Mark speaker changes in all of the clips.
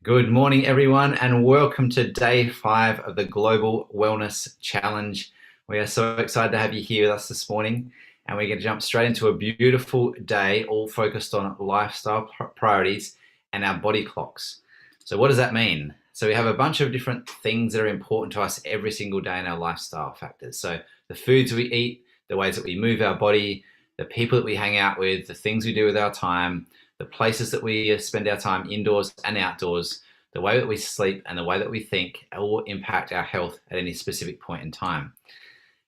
Speaker 1: Good morning, everyone, and welcome to day 5 of the Global Wellness Challenge. We are so excited to have you here with us this morning, and we're going to jump straight into a beautiful day, all focused on lifestyle priorities and our body clocks. So, what does that mean? So, we have a bunch of different things that are important to us every single day in our lifestyle factors. So, the foods we eat, the ways that we move our body, the people that we hang out with, the things we do with our time, the places that we spend our time indoors and outdoors, the way that we sleep, and the way that we think all impact our health at any specific point in time.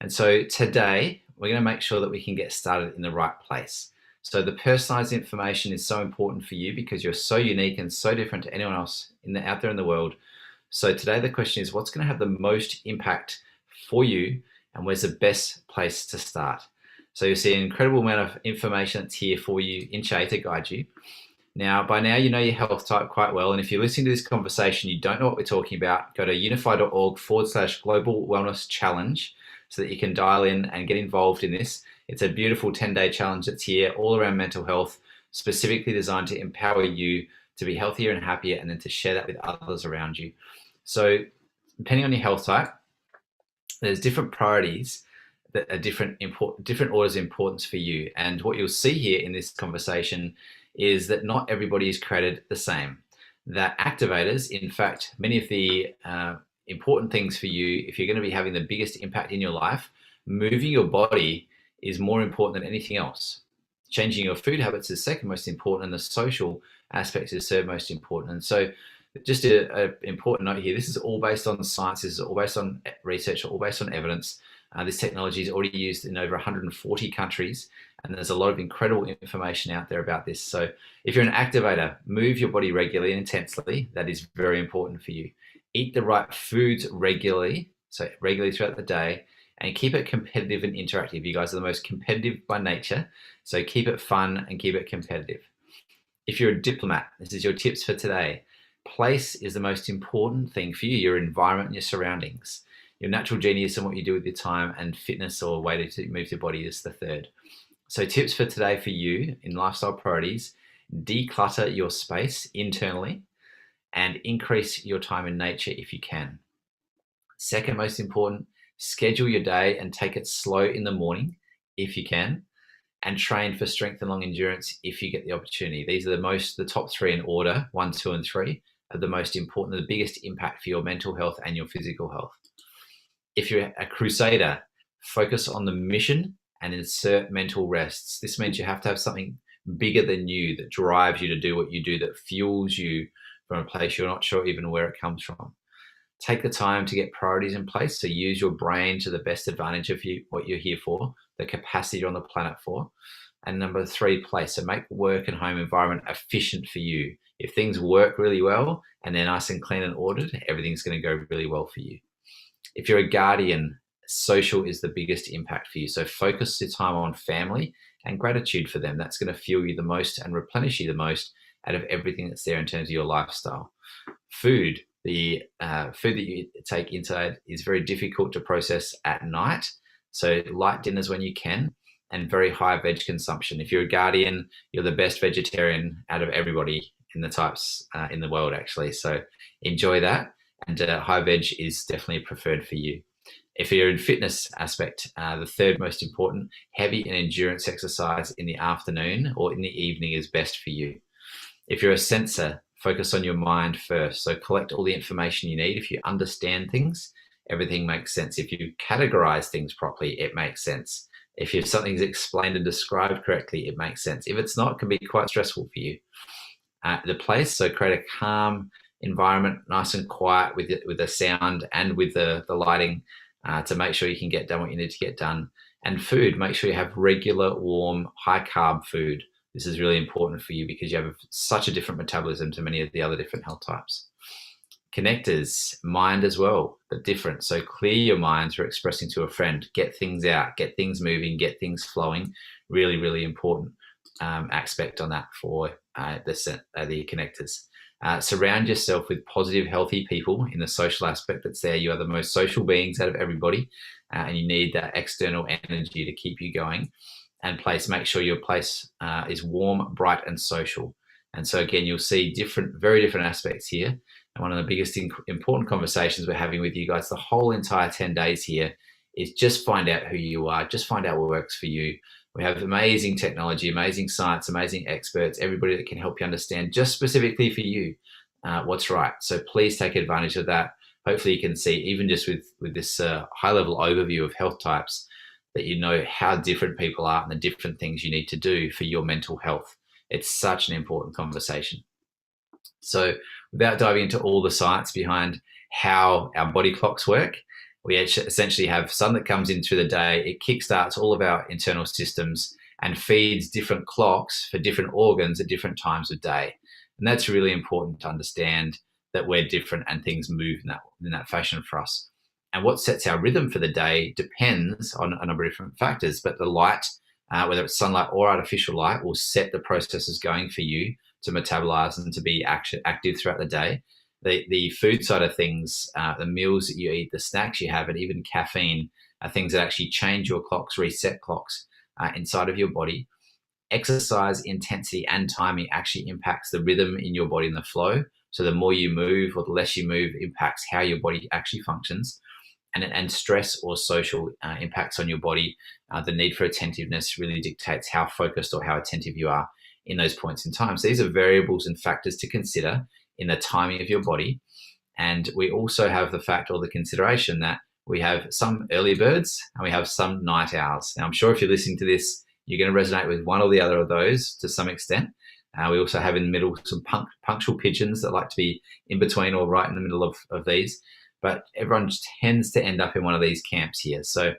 Speaker 1: And so today, we're going to make sure that we can get started in the right place. So the personalized information is so important for you because you're so unique and so different to anyone else out there in the world. So today the question is, what's going to have the most impact for you, and where's the best place to start? So you'll see an incredible amount of information that's here for you in Shay to guide you. Now, by now, you know your health type quite well. And if you're listening to this conversation, you don't know what we're talking about, go to unify.org/global wellness challenge so that you can dial in and get involved in this. It's a beautiful 10-day challenge that's here all around mental health, specifically designed to empower you to be healthier and happier, and then to share that with others around you. So depending on your health type, there's different priorities that are different orders of importance for you. And what you'll see here in this conversation is that not everybody is created the same. That activators, in fact, many of the important things for you, if you're going to be having the biggest impact in your life, moving your body is more important than anything else. Changing your food habits is second most important, and the social aspects is third most important. And so just an important note here, this is all based on science, this is all based on research, all based on evidence. This technology is already used in over 140 countries, and there's a lot of incredible information out there about this. So if you're an activator, move your body regularly and intensely. That is very important for you. Eat the right foods regularly, so regularly throughout the day, and keep it competitive and interactive. You guys are the most competitive by nature, so keep it fun and keep it competitive. If you're a diplomat, this is your tips for today. Place is the most important thing for you, your environment and your surroundings. Your natural genius and what you do with your time, and fitness or way to move your body is the third. So tips for today for you in lifestyle priorities: declutter your space internally and increase your time in nature if you can. Second most important, schedule your day and take it slow in the morning if you can, and train for strength and long endurance if you get the opportunity. These are the top 3 in order, 1, 2, and 3 are the most important, the biggest impact for your mental health and your physical health. If you're a crusader, focus on the mission and insert mental rests. This means you have to have something bigger than you that drives you to do what you do, that fuels you from a place you're not sure even where it comes from. Take the time to get priorities in place. So use your brain to the best advantage of what you're here for, the capacity you're on the planet for. And number 3, place. So make work and home environment efficient for you. If things work really well and they're nice and clean and ordered, everything's going to go really well for you. If you're a guardian, social is the biggest impact for you. So focus your time on family and gratitude for them. That's going to fuel you the most and replenish you the most out of everything that's there in terms of your lifestyle. Food, the food that you take inside is very difficult to process at night. So light dinners when you can, and very high veg consumption. If you're a guardian, you're the best vegetarian out of everybody in the types in the world, actually. So enjoy that. And high veg is definitely preferred for you. If you're in fitness aspect, the third most important, heavy and endurance exercise in the afternoon or in the evening is best for you. If you're a sensor, focus on your mind first. So collect all the information you need. If you understand things, everything makes sense. If you categorize things properly, it makes sense. If something's explained and described correctly, it makes sense. If it's not, it can be quite stressful for you. The place, so create a calm environment, nice and quiet with the sound and with the lighting to make sure you can get done what you need to get done. And food, make sure you have regular, warm, high carb food. This is really important for you because you have such a different metabolism to many of the other different health types. Connectors, mind as well, but different. So clear your mind through expressing to a friend, get things out, get things moving, get things flowing. Really, really important aspect on that for the connectors. Surround yourself with positive, healthy people in the social aspect that's there. You are the most social beings out of everybody, and you need that external energy to keep you going. And place, make sure your place is warm, bright, and social. And so again, you'll see very different aspects here. And one of the biggest important conversations we're having with you guys the whole entire 10 days here is just find out who you are, just find out what works for you. We have amazing technology, amazing science, amazing experts, everybody that can help you understand just specifically for you what's right. So please take advantage of that. Hopefully you can see, even just with this high level overview of health types, that you know how different people are and the different things you need to do for your mental health. It's such an important conversation. So without diving into all the science behind how our body clocks work, we essentially have sun that comes in through the day. It kickstarts all of our internal systems and feeds different clocks for different organs at different times of day. And that's really important to understand, that we're different and things move in that fashion for us. And what sets our rhythm for the day depends on a number of different factors, but the light, whether it's sunlight or artificial light, will set the processes going for you to metabolize and to be active throughout the day. The food side of things, the meals that you eat, the snacks you have, and even caffeine are things that actually change your clocks, reset clocks inside of your body. Exercise intensity and timing actually impacts the rhythm in your body and the flow. So the more you move or the less you move impacts how your body actually functions. And stress or social impacts on your body. The need for attentiveness really dictates how focused or how attentive you are in those points in time. So these are variables and factors to consider in the timing of your body. And we also have the fact or the consideration that we have some early birds and we have some night owls. Now, I'm sure if you're listening to this, you're going to resonate with one or the other of those to some extent. We also have in the middle some punctual pigeons that like to be in between or right in the middle of these. But everyone tends to end up in one of these camps here. So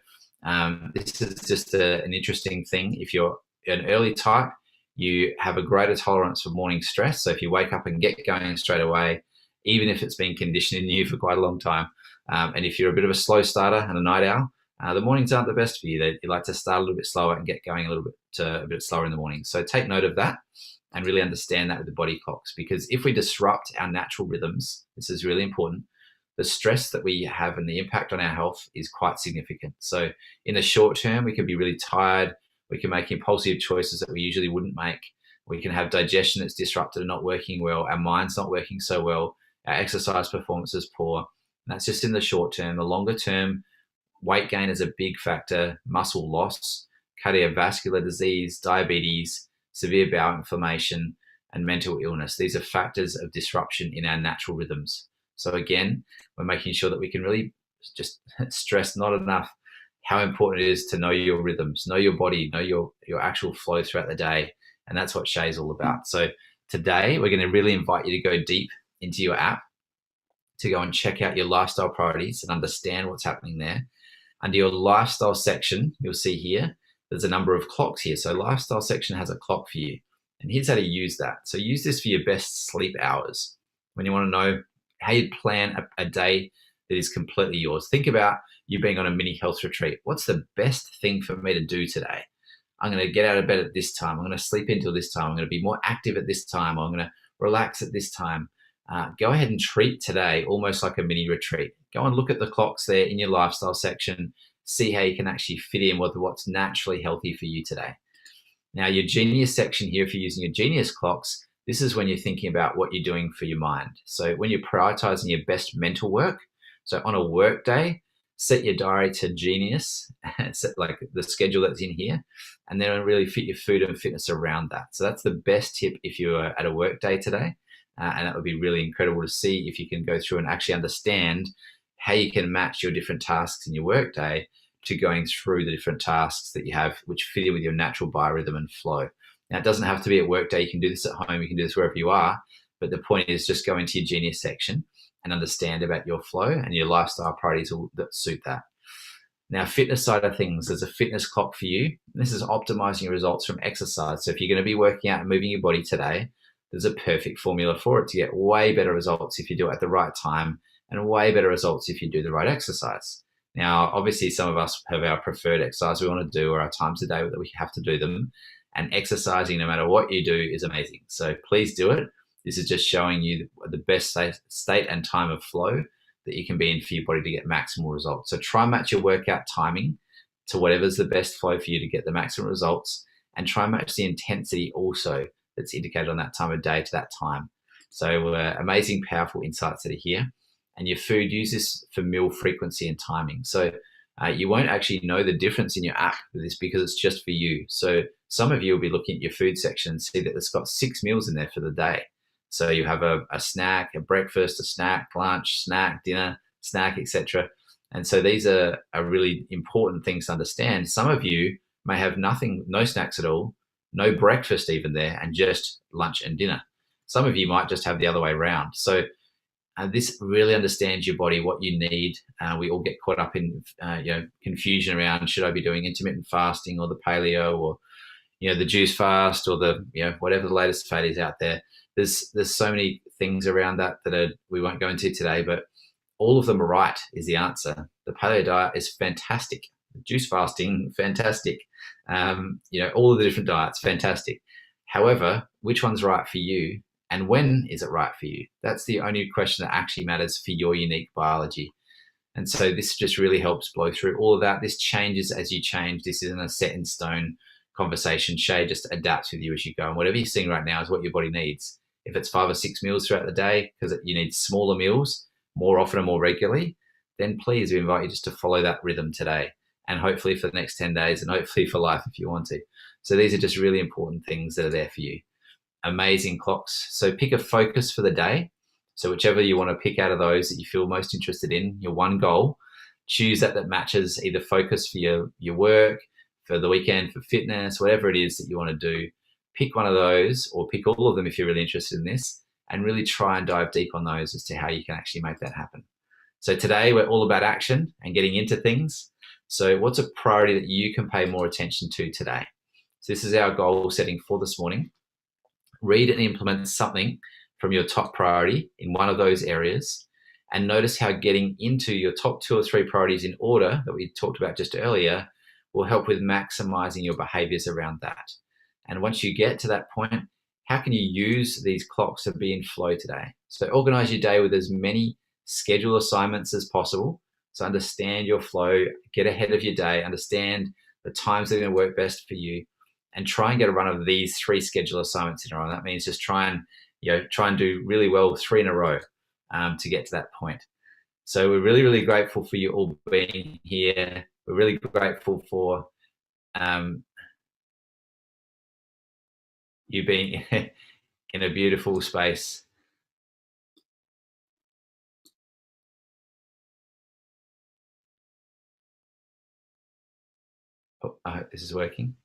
Speaker 1: this is just an interesting thing. If you're an early type, you have a greater tolerance for morning stress. So if you wake up and get going straight away, even if it's been conditioned in you for quite a long time, and if you're a bit of a slow starter and a night owl, the mornings aren't the best for you. You like to start a little bit slower and get going a bit slower in the morning. So take note of that and really understand that with the body clocks, because if we disrupt our natural rhythms, this is really important, the stress that we have and the impact on our health is quite significant. So in the short term, we can be really tired. We can make impulsive choices that we usually wouldn't make. We can have digestion that's disrupted and not working well. Our mind's not working so well. Our exercise performance is poor. And that's just in the short term. The longer term, weight gain is a big factor, muscle loss, cardiovascular disease, diabetes, severe bowel inflammation, and mental illness. These are factors of disruption in our natural rhythms. So again, we're making sure that we can really just stress not enough how important it is to know your rhythms, know your body, know your actual flow throughout the day. And that's what Shay's all about. So today, we're going to really invite you to go deep into your app, to go and check out your lifestyle priorities and understand what's happening there. Under your lifestyle section, you'll see here, there's a number of clocks here. So lifestyle section has a clock for you. And here's how to use that. So use this for your best sleep hours. When you want to know how you plan a day that is completely yours. Think about you being on a mini health retreat. What's the best thing for me to do today? I'm going to get out of bed at this time. I'm going to sleep until this time. I'm going to be more active at this time. I'm going to relax at this time. Go ahead and treat today almost like a mini retreat. Go and look at the clocks there in your lifestyle section. See how you can actually fit in with what's naturally healthy for you today. Now, your genius section here, if you're using your genius clocks, this is when you're thinking about what you're doing for your mind. So when you're prioritizing your best mental work, so on a work day, set your diary to genius, set like the schedule that's in here, and then really fit your food and fitness around that. So that's the best tip if you're at a work day today. And that would be really incredible to see if you can go through and actually understand how you can match your different tasks in your work day to going through the different tasks that you have, which fit in with your natural biorhythm and flow. Now, it doesn't have to be at work day. You can do this at home. You can do this wherever you are. But the point is just go into your genius section and understand about your flow and your lifestyle priorities that suit that. Now, fitness side of things, there's a fitness clock for you. This is optimizing your results from exercise. So if you're going to be working out and moving your body today, there's a perfect formula for it to get way better results if you do it at the right time and way better results if you do the right exercise. Now, obviously, some of us have our preferred exercise we want to do or our times a day that we have to do them. And exercising, no matter what you do, is amazing. So please do it. This is just showing you the best state and time of flow that you can be in for your body to get maximal results. So try and match your workout timing to whatever's the best flow for you to get the maximum results, and try and match the intensity also that's indicated on that time of day to that time. So amazing, powerful insights that are here. And your food, use this for meal frequency and timing. So you won't actually know the difference in your app for this because it's just for you. So some of you will be looking at your food section and see that it's got 6 meals in there for the day. So you have a snack, a breakfast, a snack, lunch, snack, dinner, snack, etc. And so these are really important things to understand. Some of you may have nothing, no snacks at all, no breakfast even there, and just lunch and dinner. Some of you might just have the other way around. So this really understands your body, what you need. We all get caught up in confusion around, should I be doing intermittent fasting or the paleo or the juice fast or the whatever the latest fad is out there. There's so many things around that we won't go into today, but all of them are right is the answer. The paleo diet is fantastic. Juice fasting, fantastic. All of the different diets, fantastic. However, which one's right for you? And when is it right for you? That's the only question that actually matters for your unique biology. And so this just really helps blow through all of that. This changes as you change. This isn't a set in stone conversation. Shay just adapts with you as you go. And whatever you're seeing right now is what your body needs. If it's 5 or 6 meals throughout the day, because you need smaller meals more often and more regularly, then please, we invite you just to follow that rhythm today. And hopefully for the next 10 days and hopefully for life if you want to. So these are just really important things that are there for you. Amazing clocks. So pick a focus for the day. So whichever you want to pick out of those that you feel most interested in, your one goal, choose that matches either focus for your work, for the weekend, for fitness, whatever it is that you want to do. Pick one of those or pick all of them if you're really interested in this and really try and dive deep on those as to how you can actually make that happen. So today we're all about action and getting into things. So what's a priority that you can pay more attention to today? So this is our goal setting for this morning. Read and implement something from your top priority in one of those areas and notice how getting into your top 2 or 3 priorities in order that we talked about just earlier will help with maximizing your behaviors around that. And once you get to that point, how can you use these clocks to be in flow today? So organize your day with as many schedule assignments as possible. So understand your flow, get ahead of your day, understand the times that are going to work best for you, and try and get a run of these 3 schedule assignments in a row. And that means just try and do really well with 3 in a row to get to that point. So we're really, really grateful for you all being here. We're really grateful for you being in a beautiful space. Oh, I hope this is working.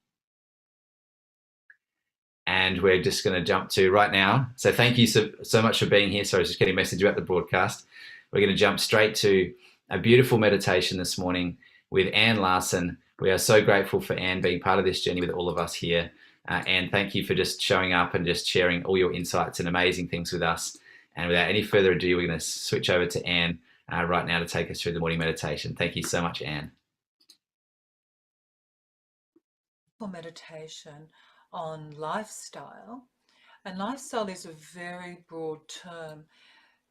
Speaker 1: And we're just going to jump to right now. So thank you so much for being here. So I was just getting a message about the broadcast. We're going to jump straight to a beautiful meditation this morning with Anne Larson. We are so grateful for Anne being part of this journey with all of us here. Anne, thank you for just showing up and just sharing all your insights and amazing things with us. And without any further ado, we're going to switch over to Anne right now to take us through the morning meditation. Thank you so much, Anne.
Speaker 2: Meditation on lifestyle, and lifestyle is a very broad term.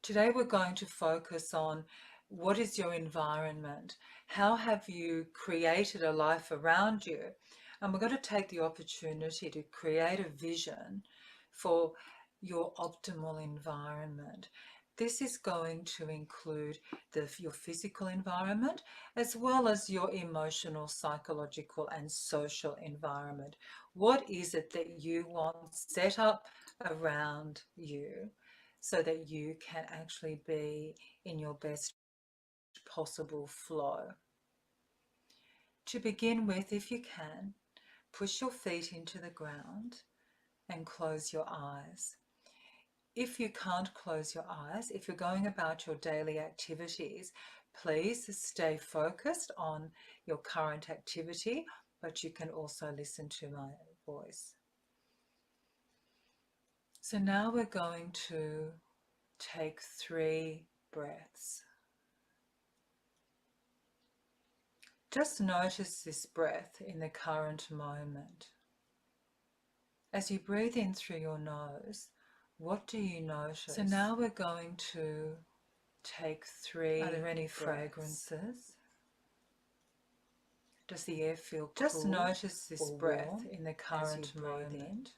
Speaker 2: Today we're going to focus on what is your environment, how have you created a life around you, and we're going to take the opportunity to create a vision for your optimal environment. This is going to include your physical environment as well as your emotional, psychological, and social environment. What is it that you want set up around you so that you can actually be in your best possible flow? To begin with, if you can, push your feet into the ground and close your eyes. If you can't close your eyes, if you're going about your daily activities, please stay focused on your current activity, but you can also listen to my voice. So now we're going to take 3 breaths. Just notice this breath in the current moment. As you breathe in through your nose, what do you notice? So now we're going to take 3. Are there any fragrances? Does the air feel cool? Just notice this breath in the current moment.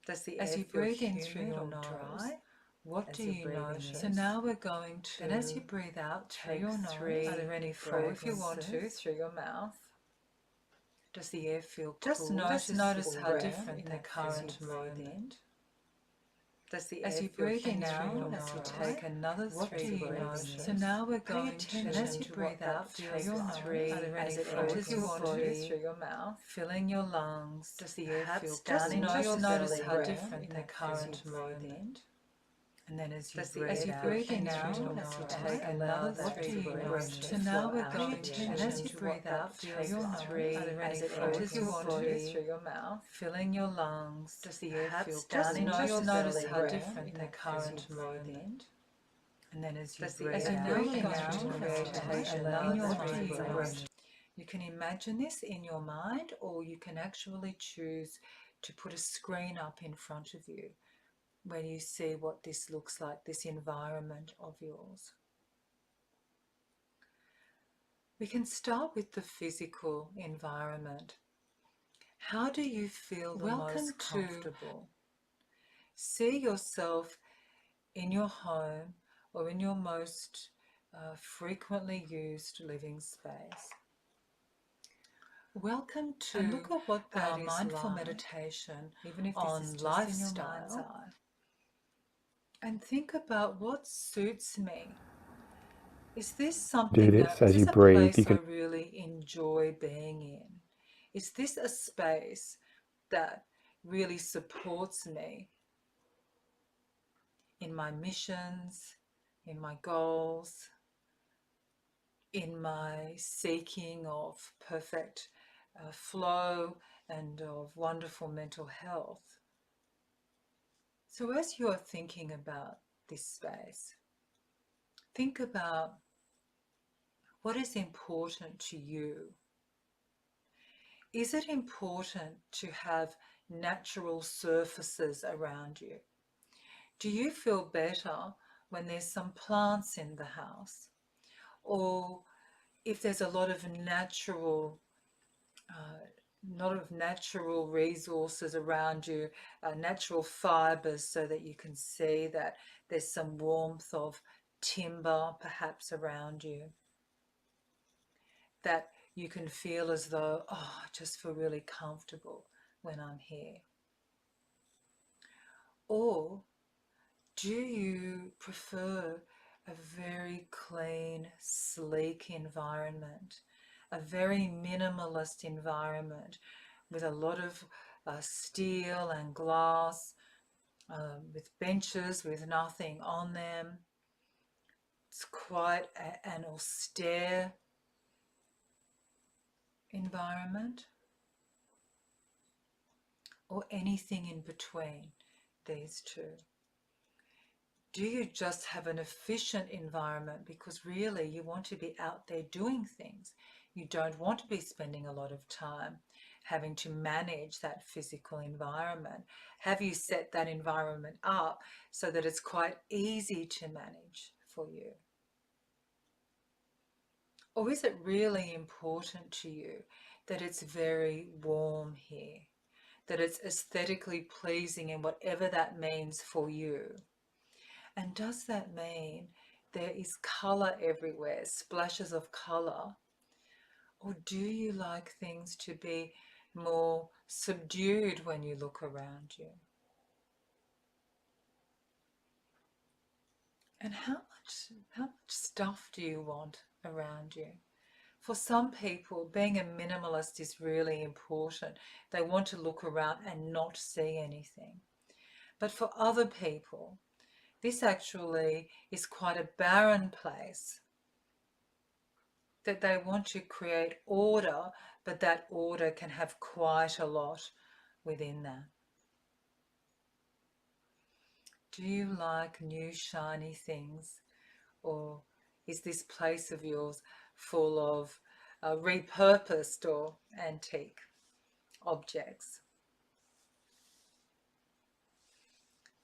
Speaker 2: Does the
Speaker 3: As
Speaker 2: air
Speaker 3: you
Speaker 2: feel
Speaker 3: breathe in through
Speaker 2: humid
Speaker 3: your
Speaker 2: or
Speaker 3: nose,
Speaker 2: dry?
Speaker 3: what
Speaker 2: As
Speaker 3: do
Speaker 2: you're
Speaker 3: you
Speaker 2: breathing
Speaker 3: notice?
Speaker 2: in?
Speaker 3: So now we're going to,
Speaker 2: Then as you breathe out,
Speaker 3: take
Speaker 2: through your nose,
Speaker 3: 3
Speaker 2: are there any four if you want to,
Speaker 3: fragrances.
Speaker 2: through your mouth? Does the air feel cool?
Speaker 3: Just notice
Speaker 2: or
Speaker 3: how
Speaker 2: rare
Speaker 3: different
Speaker 2: in
Speaker 3: the
Speaker 2: that
Speaker 3: current
Speaker 2: as you breathe in?
Speaker 3: moment.
Speaker 2: Does the
Speaker 3: As
Speaker 2: air
Speaker 3: you
Speaker 2: feel
Speaker 3: breathe in
Speaker 2: humid
Speaker 3: through your
Speaker 2: or
Speaker 3: nose,
Speaker 2: dry?
Speaker 3: take another
Speaker 2: What
Speaker 3: 3
Speaker 2: do you
Speaker 3: fragrances.
Speaker 2: notice?
Speaker 3: So now we're
Speaker 2: Pay
Speaker 3: going
Speaker 2: attention
Speaker 3: to,
Speaker 2: as you breathe out
Speaker 3: take
Speaker 2: through your nose,
Speaker 3: 3
Speaker 2: are there any
Speaker 3: as it
Speaker 2: fragrances
Speaker 3: enters
Speaker 2: you
Speaker 3: your
Speaker 2: want to
Speaker 3: body,
Speaker 2: through your mouth?
Speaker 3: filling your lungs.
Speaker 2: Does the air feel
Speaker 3: Perhaps
Speaker 2: down
Speaker 3: just
Speaker 2: into your
Speaker 3: notice
Speaker 2: belly,
Speaker 3: how
Speaker 2: rare
Speaker 3: different
Speaker 2: in
Speaker 3: the
Speaker 2: that
Speaker 3: current
Speaker 2: breathe
Speaker 3: moment.
Speaker 2: in?
Speaker 3: And then as you
Speaker 2: Does the
Speaker 3: breathe
Speaker 2: air feel
Speaker 3: out
Speaker 2: humid
Speaker 3: now,
Speaker 2: or
Speaker 3: as you
Speaker 2: dry?
Speaker 3: take
Speaker 2: Allow
Speaker 3: another
Speaker 2: that
Speaker 3: 3
Speaker 2: breath
Speaker 3: breaths.
Speaker 2: to
Speaker 3: So now
Speaker 2: flow
Speaker 3: we're
Speaker 2: out
Speaker 3: going
Speaker 2: of you.
Speaker 3: to,
Speaker 2: And as you
Speaker 3: to
Speaker 2: breathe
Speaker 3: what that
Speaker 2: out through
Speaker 3: feels
Speaker 2: your
Speaker 3: like.
Speaker 2: nose, are there any
Speaker 3: As it
Speaker 2: fragrances
Speaker 3: enters
Speaker 2: you
Speaker 3: your
Speaker 2: want to
Speaker 3: body,
Speaker 2: through your mouth?
Speaker 3: filling your lungs.
Speaker 2: Does the air
Speaker 3: Perhaps
Speaker 2: feel
Speaker 3: just
Speaker 2: down into your
Speaker 3: notice
Speaker 2: belly,
Speaker 3: how
Speaker 2: rare
Speaker 3: different
Speaker 2: in
Speaker 3: the
Speaker 2: that
Speaker 3: current
Speaker 2: breathe
Speaker 3: moment.
Speaker 2: in?
Speaker 3: And then as you
Speaker 2: Does the
Speaker 3: breathe
Speaker 2: air
Speaker 3: out,
Speaker 2: feel
Speaker 3: now
Speaker 2: humid or
Speaker 3: create
Speaker 2: dry?
Speaker 3: a
Speaker 2: Allow
Speaker 3: in your
Speaker 2: that
Speaker 3: mind's
Speaker 2: breath.
Speaker 3: eye. You can imagine this in your mind, or you can actually choose to put a screen up in front of you where you see what this looks like, this environment of yours. We can start with the physical environment. How do you feel the most comfortable? See yourself in your home or in your most frequently used living space. Welcome to
Speaker 2: And look at what that
Speaker 3: our
Speaker 2: is
Speaker 3: mindful
Speaker 2: like,
Speaker 3: meditation
Speaker 2: even if
Speaker 3: on
Speaker 2: this is just
Speaker 3: lifestyle,
Speaker 2: in your mind's eye.
Speaker 3: and think about what suits me. Is this
Speaker 4: Do
Speaker 3: something
Speaker 4: this
Speaker 3: that is
Speaker 4: as you
Speaker 3: this a
Speaker 4: breathe.
Speaker 3: place
Speaker 4: You
Speaker 3: I
Speaker 4: can
Speaker 3: really enjoy being in? Is this a space that really supports me in my missions, in my goals, in my seeking of perfect flow and of wonderful mental health? So as you are thinking about this space, think about what is important to you. Is it important to have natural surfaces around you? Do you feel better when there's some plants in the house? Or if there's a lot of natural resources around you, natural fibers, so that you can see that there's some warmth of timber perhaps around you, that you can feel as though, oh, I just feel really comfortable when I'm here. Or do you prefer a very clean, sleek environment, a very minimalist environment with a lot of steel and glass, with benches with nothing on them? It's quite an austere environment, or anything in between these two? Do you just have an efficient environment because really you want to be out there doing things? You don't want to be spending a lot of time having to manage that physical environment. Have you set that environment up so that it's quite easy to manage for you? Or is it really important to you that it's very warm here, that it's aesthetically pleasing in whatever that means for you? And does that mean there is colour everywhere, splashes of colour? Or do you like things to be more subdued when you look around you? And how much stuff do you want around you? For some people, being a minimalist is really important. They want to look around and not see anything. But for other people, this actually is quite a barren place, that they want to create order, but that order can have quite a lot within that. Do you like new shiny things, or is this place of yours full of repurposed or antique objects?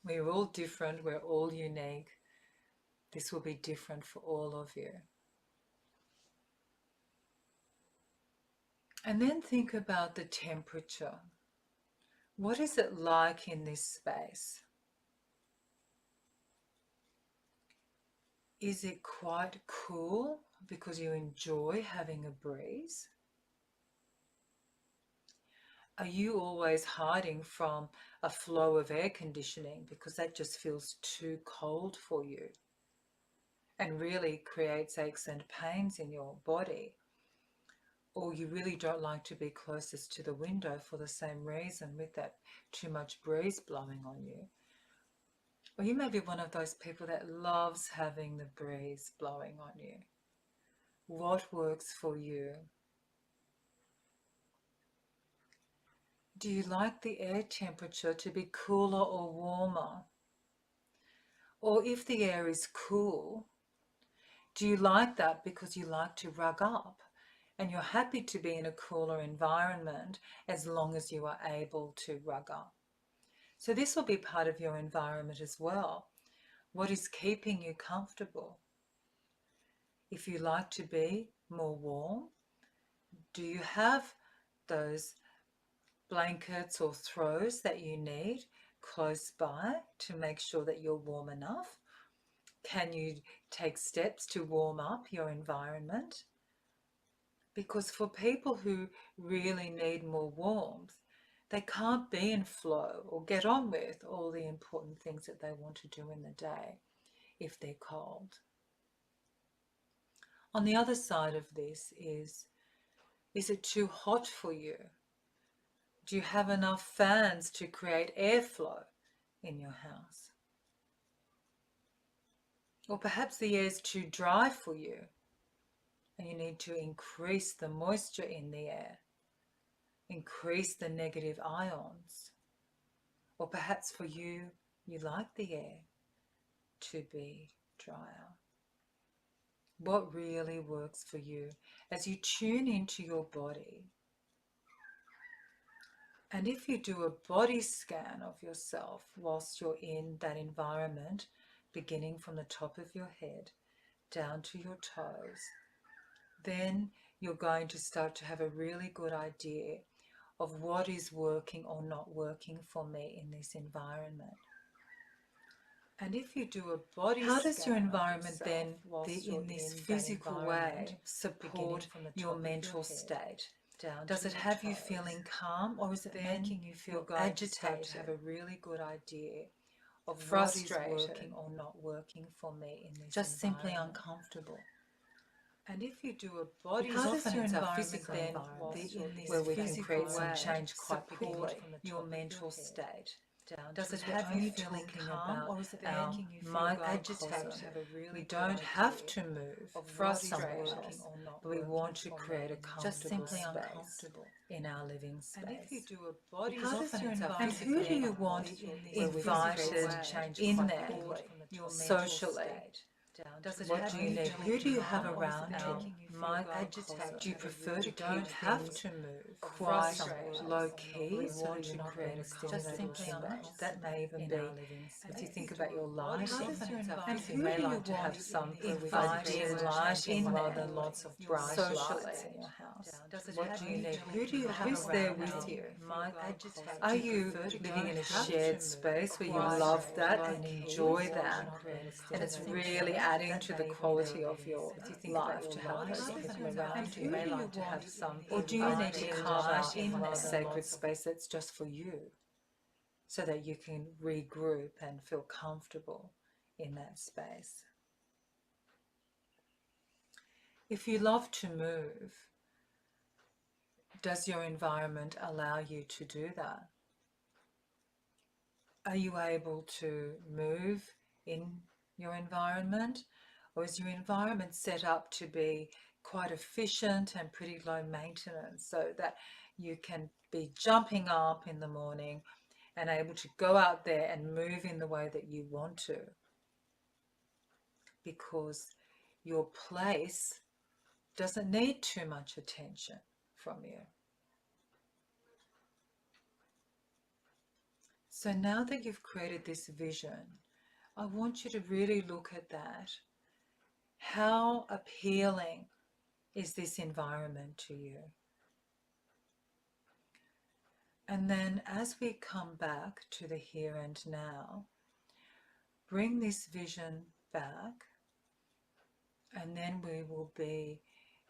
Speaker 3: We're all different, we're all unique. This will be different for all of you. And then think about the temperature.
Speaker 2: What is it like in this space? Is it quite cool because you enjoy having a breeze? Are you always hiding from a flow of air conditioning because that just feels too cold for you and really creates aches and pains in your body? Or you really don't like to be closest to the window for the same reason, with that too much breeze blowing on you? Or you may be one of those people that loves having the breeze blowing on you. What works for you? Do you like the air temperature to be cooler or warmer? Or if the air is cool, do you like that because you like to rug up and you're happy to be in a cooler environment as long as you are able to rug up? So this will be part of your environment as well. What is keeping you comfortable? If you like to be more warm, do you have those blankets or throws that you need close by to make sure that you're warm enough? Can you take steps to warm up your environment? Because for people who really need more warmth, they can't be in flow or get on with all the important things that they want to do in the day if they're cold. On the other side of this is it too hot for you? Do you have enough fans to create airflow in your house? Or perhaps the air is too dry for you and you need to increase the moisture in the air, increase the negative ions. Or perhaps for you, you like the air to be drier. What really works for you as you tune into your body? And if you do a body scan of yourself whilst you're in that environment, beginning from the top of your head down to your toes, then you're going to start to have a really good idea of what is working or not working for me in this environment. And if you do a body scan, how does your environment then, in this physical way, support your mental state? Does it have you feeling calm, or is it making you feel agitated? To have a really good idea of frustrated, what is working or not working for me in this just simply uncomfortable. And if you do a body, how does your environment then, where we can create some change quite quickly, your mental state? Does it have you feeling calm, or is it making you feel agitated? We don't have to move from somewhere else, but we want to create a comfortable space in our living space. And if you do a body, how does your environment, and who do you want invited in there socially? What do you need? Who do you have around you? Do you prefer to keep have to move quite low key so that you're not being stimulated too much? That may even be, if you think about your lighting, and you may like to have some invited lighting rather than lots of bright lights in your house. What do you need? Who do you have Who's there with you? Are you living in a shared space where you love that and enjoy that, and it's really adding to the quality of your life to have those people around you? You may like to have some, or do you need to carve out in a sacred space that's just for you, so that you can regroup and feel comfortable in that space? If you love to move, does your environment allow you to do that? Are you able to move in your environment, or is your environment set up to be quite efficient and pretty low maintenance, so that you can be jumping up in the morning and able to go out there and move in the way that you want to, because your place doesn't need too much attention from you? So now that you've created this vision, I want you to really look at that. How appealing is this environment to you? And then as we come back to the here and now, bring this vision back, and then we will be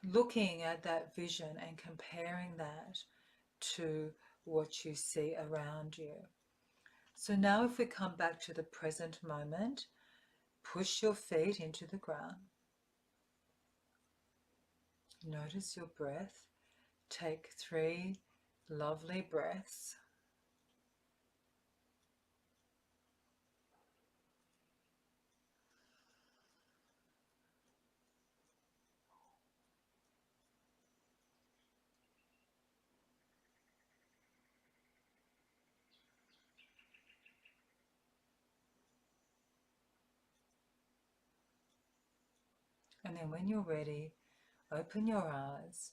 Speaker 2: looking at that vision and comparing that to what you see around you. So now if we come back to the present moment, push your feet into the ground. Notice your breath. Take 3 lovely breaths. And then when you're ready, open your eyes,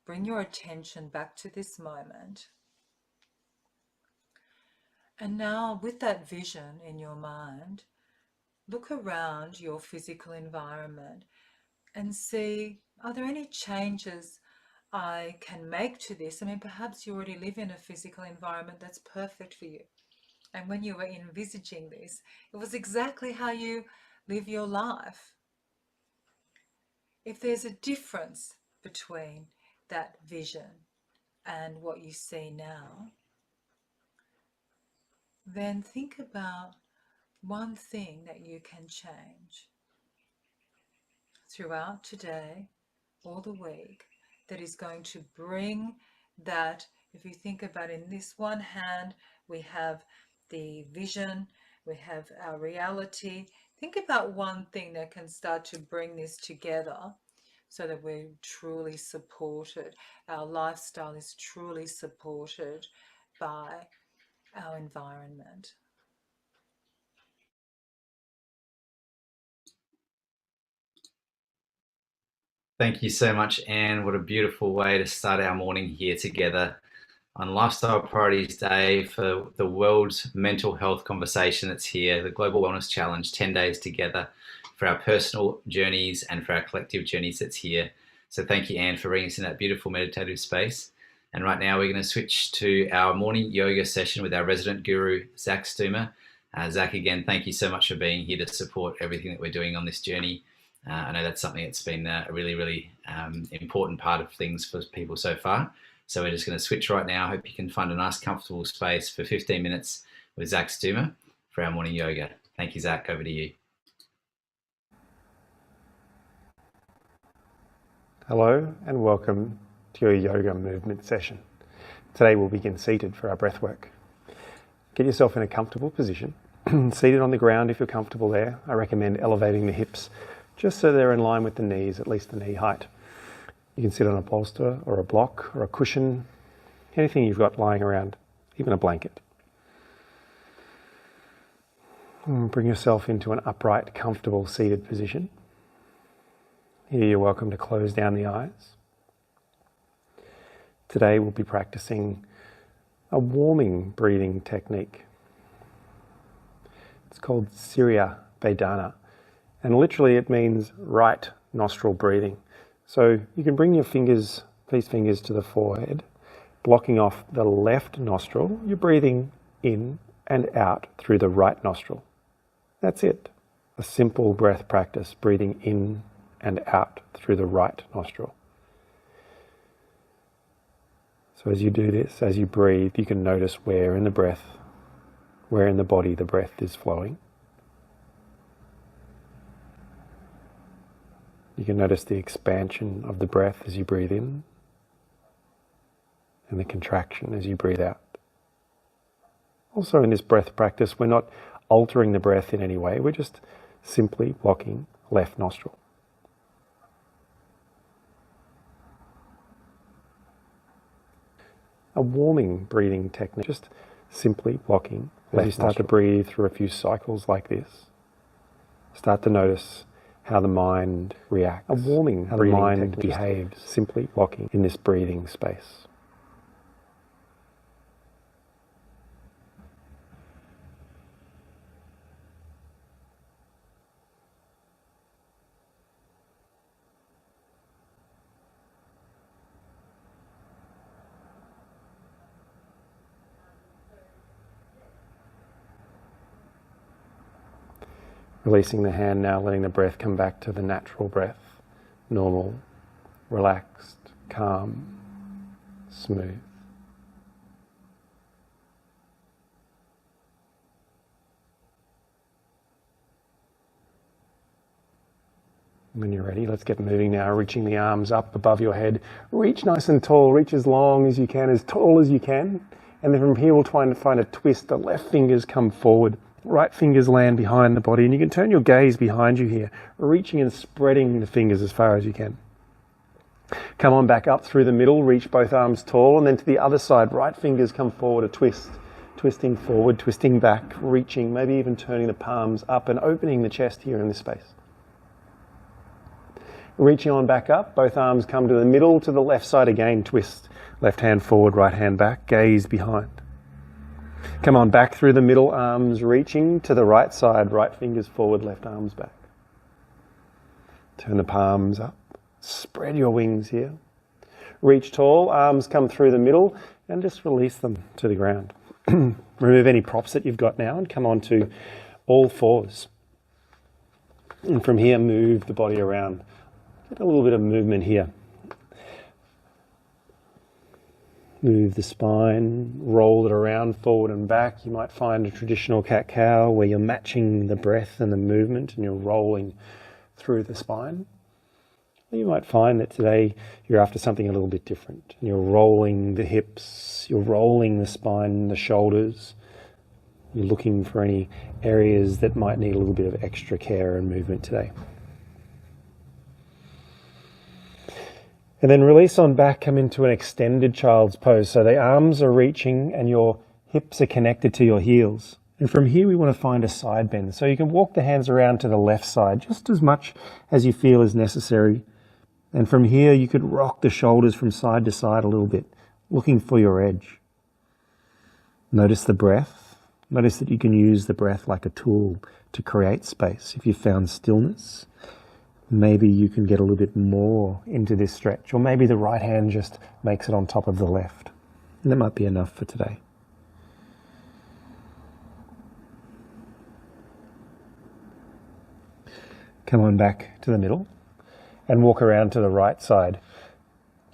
Speaker 2: bring your attention back to this moment. And now with that vision in your mind, look around your physical environment and see, are there any changes I can make to this? I mean, perhaps you already live in a physical environment that's perfect for you. And when you were envisaging this, it was exactly how you live your life. If there's a difference between that vision and what you see now, then think about one thing that you can change throughout today or the week that is going to bring that. If you think about, in this one hand we have the vision, we have our reality. Think about one thing that can start to bring this together so that we're truly supported. Our lifestyle is truly supported by our environment.
Speaker 1: Thank you so much, Anne. What a beautiful way to start our morning here together on Lifestyle Priorities Day for the world's mental health conversation that's here, the Global Wellness Challenge, 10 days together for our personal journeys and for our collective journeys that's here. So thank you, Anne, for bringing us in that beautiful meditative space. And right now we're going to switch to our morning yoga session with our resident guru, Zach Stumer. Zach, again, thank you so much for being here to support everything that we're doing on this journey. I know that's something that's been a really, really important part of things for people so far. So we're just going to switch right now. I hope you can find a nice, comfortable space for 15 minutes with Zach Stumer for our morning yoga. Thank you, Zach. Over to you.
Speaker 4: Hello and welcome to your yoga movement session. Today we'll begin seated for our breath work. Get yourself in a comfortable position. Seated on the ground if you're comfortable there. I recommend elevating the hips just so they're in line with the knees, at least the knee height. You can sit on a bolster or a block or a cushion, anything you've got lying around, even a blanket. Bring yourself into an upright, comfortable seated position. Here you're welcome to close down the eyes. Today we'll be practicing a warming breathing technique. It's called Surya Vedana, and literally it means right nostril breathing. So you can bring your fingers, these fingers, to the forehead, blocking off the left nostril. You're breathing in and out through the right nostril. That's it. A simple breath practice, breathing in and out through the right nostril. So as you do this, as you breathe, you can notice where in the breath, where in the body the breath is flowing. You can notice the expansion of the breath as you breathe in and the contraction as you breathe out. Also in this breath practice, we're not altering the breath in any way. We're just simply blocking left nostril. A warming breathing technique, just simply blocking left nostril. As you start to breathe through a few cycles like this, start to notice how the mind reacts. A warming how breathing the mind behaves, simply blocking in this breathing space. Releasing the hand now, letting the breath come back to the natural breath. Normal, relaxed, calm, smooth. When you're ready, let's get moving now, reaching the arms up above your head. Reach nice and tall, reach as long as you can, as tall as you can. And then from here we'll try and find a twist. The left fingers come forward, right fingers land behind the body, and you can turn your gaze behind you here, reaching and spreading the fingers as far as you can. Come on back up through the middle, reach both arms tall, and then to the other side, right fingers come forward, a twist. Twisting forward, twisting back, reaching, maybe even turning the palms up and opening the chest here in this space. Reaching on back up, both arms come to the middle, to the left side again, twist. Left hand forward, right hand back, gaze behind. Come on back through the middle, arms reaching to the right side, right fingers forward, left arms back. Turn the palms up, spread your wings here. Reach tall, arms come through the middle, and just release them to the ground. Remove any props that you've got now and come on to all fours. And from here, move the body around. Get a little bit of movement here. Move the spine, roll it around forward and back. You might find a traditional cat-cow where you're matching the breath and the movement and you're rolling through the spine. You might find that today you're after something a little bit different. You're rolling the hips, you're rolling the spine, the shoulders. You're looking for any areas that might need a little bit of extra care and movement today. And then release on back, come into an extended child's pose. So the arms are reaching and your hips are connected to your heels. And from here we want to find a side bend. So you can walk the hands around to the left side just as much as you feel is necessary. And from here you could rock the shoulders from side to side a little bit, looking for your edge. Notice the breath. Notice that you can use the breath like a tool to create space. If you found stillness, maybe you can get a little bit more into this stretch, or maybe the right hand just makes it on top of the left. And that might be enough for today. Come on back to the middle and walk around to the right side.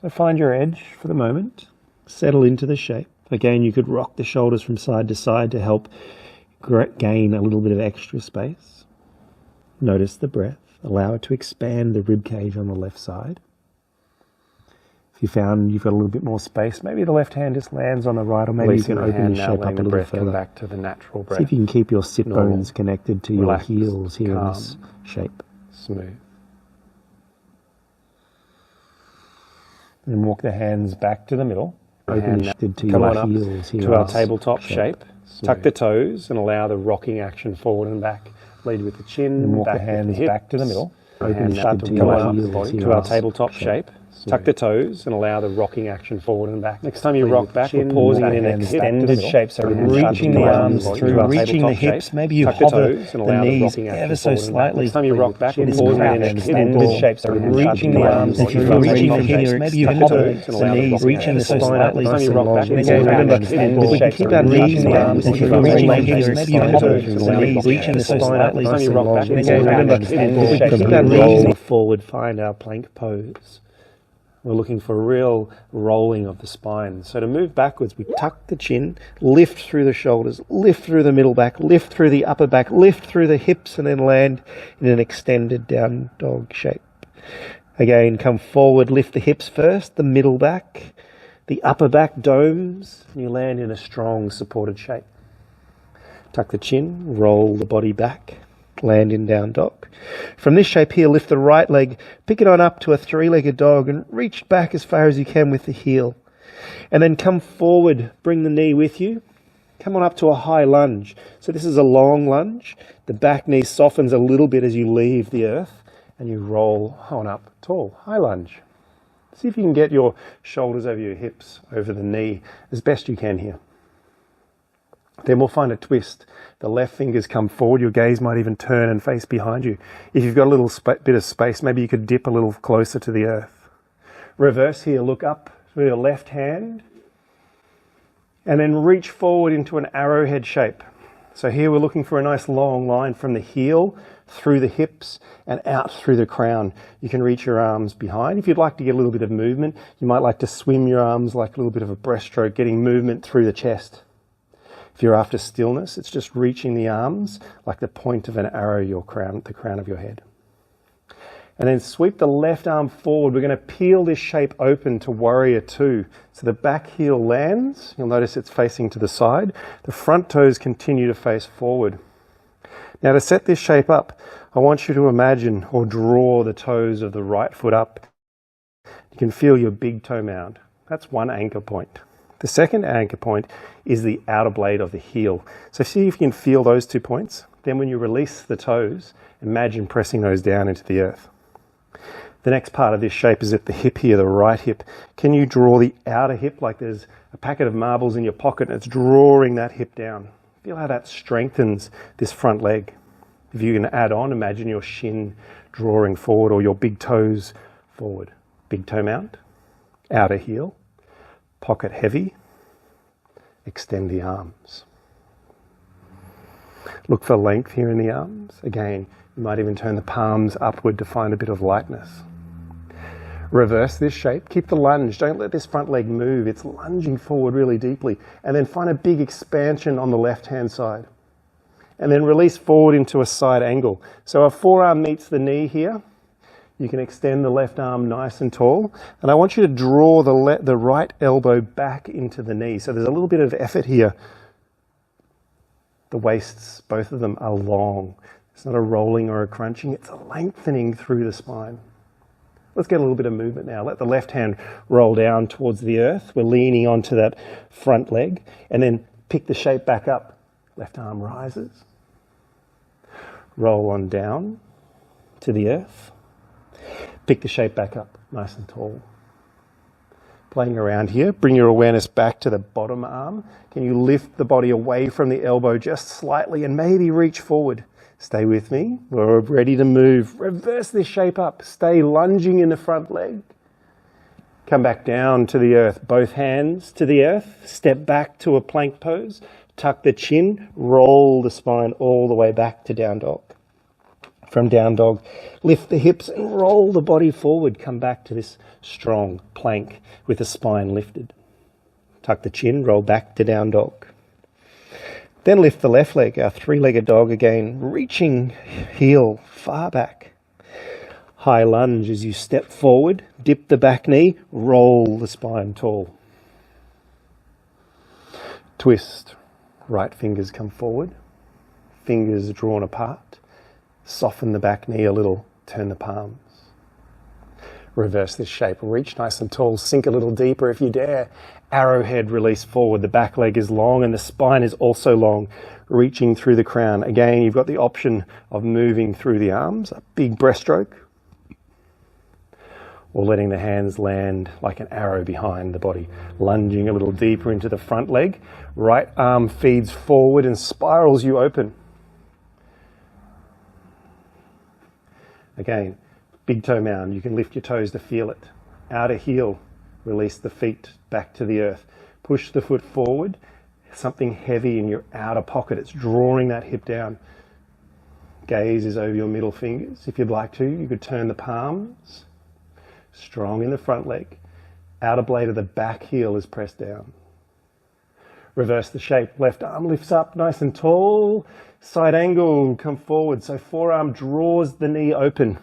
Speaker 4: So find your edge for the moment, settle into the shape. Again, you could rock the shoulders from side to side to help gain a little bit of extra space. Notice the breath. Allow it to expand the rib cage on the left side. If you found you've got a little bit more space, maybe the left hand just lands on the right, or maybe you can open the shape up a little bit further. Back to the natural breath. See if you can keep your sit bones connected to your heels here in this shape. Smooth. And walk the hands back to the middle. Open to your heels here. To our tabletop shape. Tuck the toes and allow the rocking action forward and back. Lead with the chin, and walk the hands back to the middle. Open the start to come up the body to our tabletop shape. Tuck the toes and allow the rocking action forward and back. Next time you rock back, we're pausing in an extended shape. So reaching the arms through, reaching the hips. Maybe you hover the knees ever so slightly. Next time you rock back, we're pausing in an extended shape. So reaching the arms through, reaching the hips. Maybe you hover the knees, reaching the spine out. Next time you rock back, remember, if we can keep our knees down, if you're reaching the hips, maybe you hover the knees, reaching the spine out. Next time you rock back, remember, if we can keep our knees forward, find our plank pose. We're looking for real rolling of the spine. So to move backwards, we tuck the chin, lift through the shoulders, lift through the middle back, lift through the upper back, lift through the hips, and then land in an extended down dog shape. Again, come forward, lift the hips first, the middle back, the upper back domes, and you land in a strong supported shape. Tuck the chin, roll the body back, land in down dog. From this shape here, lift the right leg, pick it on up to a three-legged dog and reach back as far as you can with the heel. And then come forward, bring the knee with you. Come on up to a high lunge. So this is a long lunge. The back knee softens a little bit as you leave the earth and you roll on up tall, high lunge. See if you can get your shoulders over your hips, over the knee as best you can here. Then we'll find a twist. The left fingers come forward. Your gaze might even turn and face behind you. If you've got a little bit of space, maybe you could dip a little closer to the earth. Reverse here. Look up with your left hand. And then reach forward into an arrowhead shape. So here we're looking for a nice long line from the heel through the hips and out through the crown. You can reach your arms behind. If you'd like to get a little bit of movement, you might like to swim your arms like a little bit of a breaststroke, getting movement through the chest. If you're after stillness, it's just reaching the arms like the point of an arrow, the crown of your head. And then sweep the left arm forward. We're going to peel this shape open to Warrior Two. So the back heel lands. You'll notice it's facing to the side. The front toes continue to face forward. Now to set this shape up, I want you to imagine or draw the toes of the right foot up. You can feel your big toe mound. That's one anchor point. The second anchor point is the outer blade of the heel. So see if you can feel those 2 points. Then when you release the toes, imagine pressing those down into the earth. The next part of this shape is at the hip here, the right hip. Can you draw the outer hip like there's a packet of marbles in your pocket and it's drawing that hip down? Feel how that strengthens this front leg. If you can add on, imagine your shin drawing forward or your big toes forward. Big toe mount, outer heel, pocket heavy, extend the arms. Look for length here in the arms. Again, you might even turn the palms upward to find a bit of lightness. Reverse this shape. Keep the lunge. Don't let this front leg move. It's lunging forward really deeply. And then find a big expansion on the left-hand side. And then release forward into a side angle. So our forearm meets the knee here. You can extend the left arm nice and tall. And I want you to draw the right elbow back into the knee. So there's a little bit of effort here. The waists, both of them are long. It's not a rolling or a crunching. It's a lengthening through the spine. Let's get a little bit of movement now. Let the left hand roll down towards the earth. We're leaning onto that front leg and then pick the shape back up. Left arm rises. Roll on down to the earth. Pick the shape back up, nice and tall. Playing around here, bring your awareness back to the bottom arm. Can you lift the body away from the elbow just slightly and maybe reach forward? Stay with me. We're ready to move. Reverse this shape up. Stay lunging in the front leg. Come back down to the earth. Both hands to the earth. Step back to a plank pose. Tuck the chin. Roll the spine all the way back to down dog. From down dog, lift the hips and roll the body forward. Come back to this strong plank with the spine lifted. Tuck the chin. Roll back to down dog. Then lift the left leg, our three-legged dog again, reaching heel far back. High lunge as you step forward, dip the back knee, roll the spine tall. Twist, right fingers come forward, fingers drawn apart. Soften the back knee a little, turn the palms. Reverse this shape, reach nice and tall, sink a little deeper if you dare. Arrowhead release forward, the back leg is long and the spine is also long, reaching through the crown. Again, you've got the option of moving through the arms, a big breaststroke, or letting the hands land like an arrow behind the body, lunging a little deeper into the front leg. Right arm feeds forward and spirals you open. Again, big toe mound, you can lift your toes to feel it. Outer heel, release the feet back to the earth. Push the foot forward, something heavy in your outer pocket. It's drawing that hip down. Gaze is over your middle fingers. If you'd like to, you could turn the palms. Strong in the front leg. Outer blade of the back heel is pressed down. Reverse the shape. Left arm lifts up nice and tall. Side angle, come forward. So forearm draws the knee open.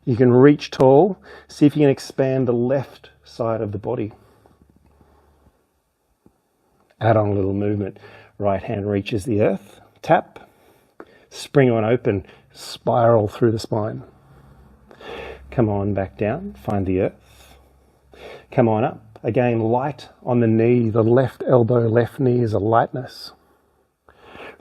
Speaker 4: You can reach tall. See if you can expand the left side of the body. Add on a little movement. Right hand reaches the earth. Tap. Spring on open. Spiral through the spine. Come on back down. Find the earth. Come on up. Again, light on the knee. The left elbow, left knee is a lightness.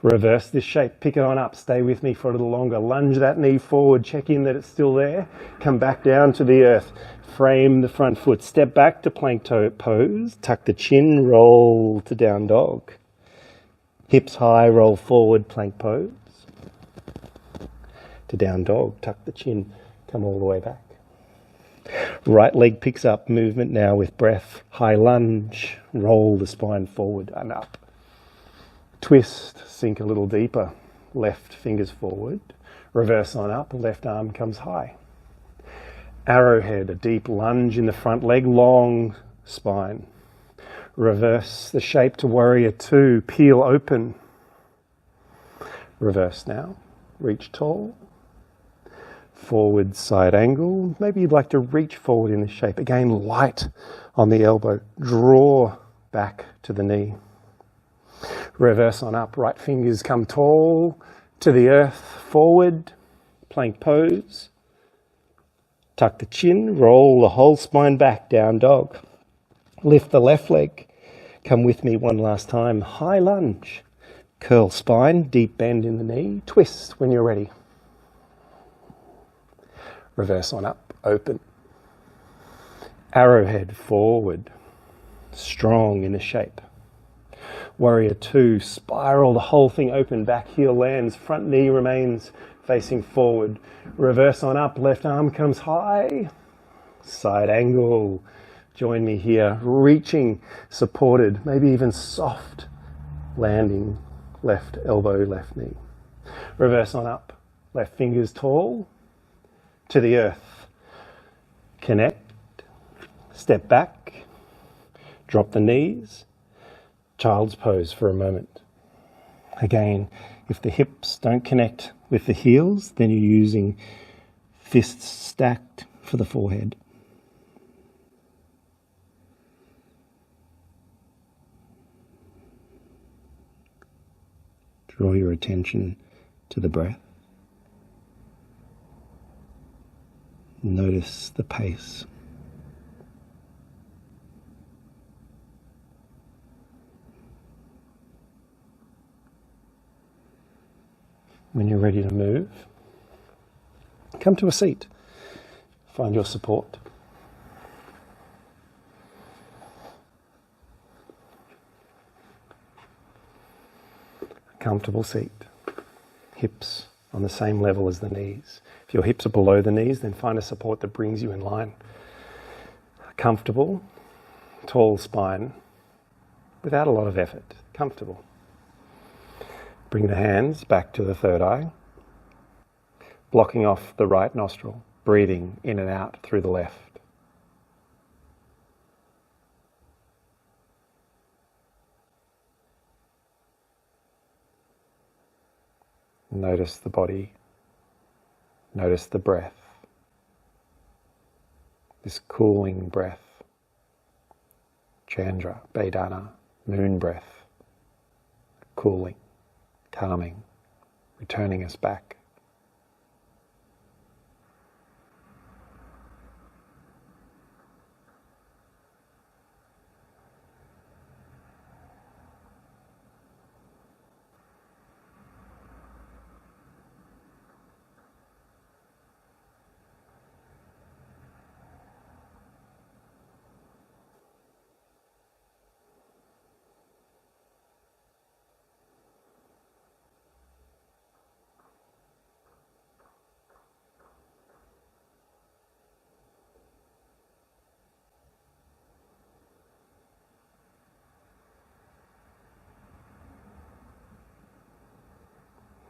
Speaker 4: Reverse this shape, pick it on up, stay with me for a little longer. Lunge that knee forward, check in that it's still there. Come back down to the earth. Frame the front foot, step back to plank toe pose. Tuck the chin, roll to down dog. Hips high, roll forward, plank pose. To down dog, tuck the chin, come all the way back. Right leg picks up, movement now with breath. High lunge, roll the spine forward and up. Twist, sink a little deeper. Left fingers forward. Reverse on up, left arm comes high. Arrowhead, a deep lunge in the front leg, long spine. Reverse the shape to warrior two, peel open. Reverse now, reach tall. Forward side angle. Maybe you'd like to reach forward in this shape. Again, light on the elbow. Draw back to the knee. Reverse on up, right fingers come tall to the earth, forward, plank pose. Tuck the chin, roll the whole spine back, down dog. Lift the left leg. Come with me one last time. High lunge. Curl spine, deep bend in the knee. Twist when you're ready. Reverse on up, open. Arrowhead forward, strong in the shape. Warrior two, spiral the whole thing open, back heel lands, front knee remains facing forward. Reverse on up, left arm comes high. Side angle, join me here, reaching, supported, maybe even soft landing, left elbow, left knee. Reverse on up, left fingers tall to the earth. Connect, step back, drop the knees, child's pose for a moment. Again, if the hips don't connect with the heels, then you're using fists stacked for the forehead. Draw your attention to the breath. Notice the pace. When you're ready to move, come to a seat. Find your support. A comfortable seat. Hips on the same level as the knees. If your hips are below the knees, then find a support that brings you in line. A comfortable, tall spine without a lot of effort. Comfortable. Bring the hands back to the third eye, blocking off the right nostril, breathing in and out through the left. Notice the body, notice the breath, this cooling breath, Chandra, Vedana, moon breath, cooling, calming, returning us back.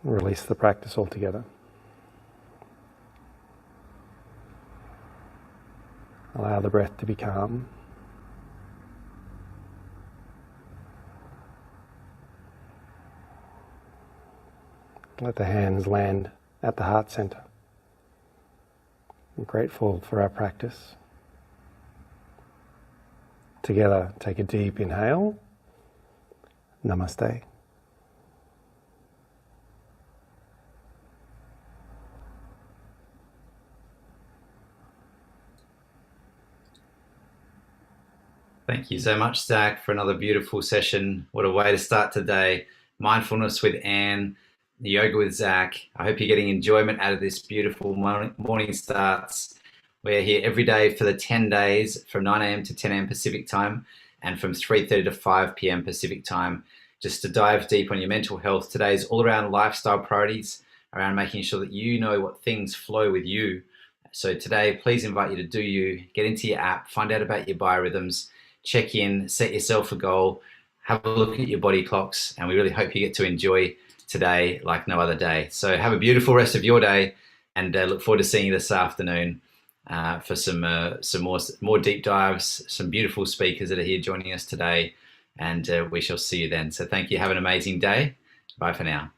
Speaker 4: Release the practice altogether. Allow the breath to be calm. Let the hands land at the heart center. I'm grateful for our practice. Together, take a deep inhale. Namaste.
Speaker 1: Thank you so much, Zach, for another beautiful session. What a way to start today. Mindfulness with Anne, yoga with Zach. I hope you're getting enjoyment out of this beautiful morning starts. We're here every day for the 10 days from 9 a.m. to 10 a.m. Pacific time and from 3:30 to 5 p.m. Pacific time, just to dive deep on your mental health. Today is all around lifestyle priorities, around making sure that you know what things flow with you. So today, please invite you to do you, get into your app, find out about your biorhythms, check in, set yourself a goal, have a look at your body clocks, and we really hope you get to enjoy today like no other day. So have a beautiful rest of your day, and look forward to seeing you this afternoon for some more deep dives, some beautiful speakers that are here joining us today, and we shall see you then. So thank you. Have an amazing day. Bye for now.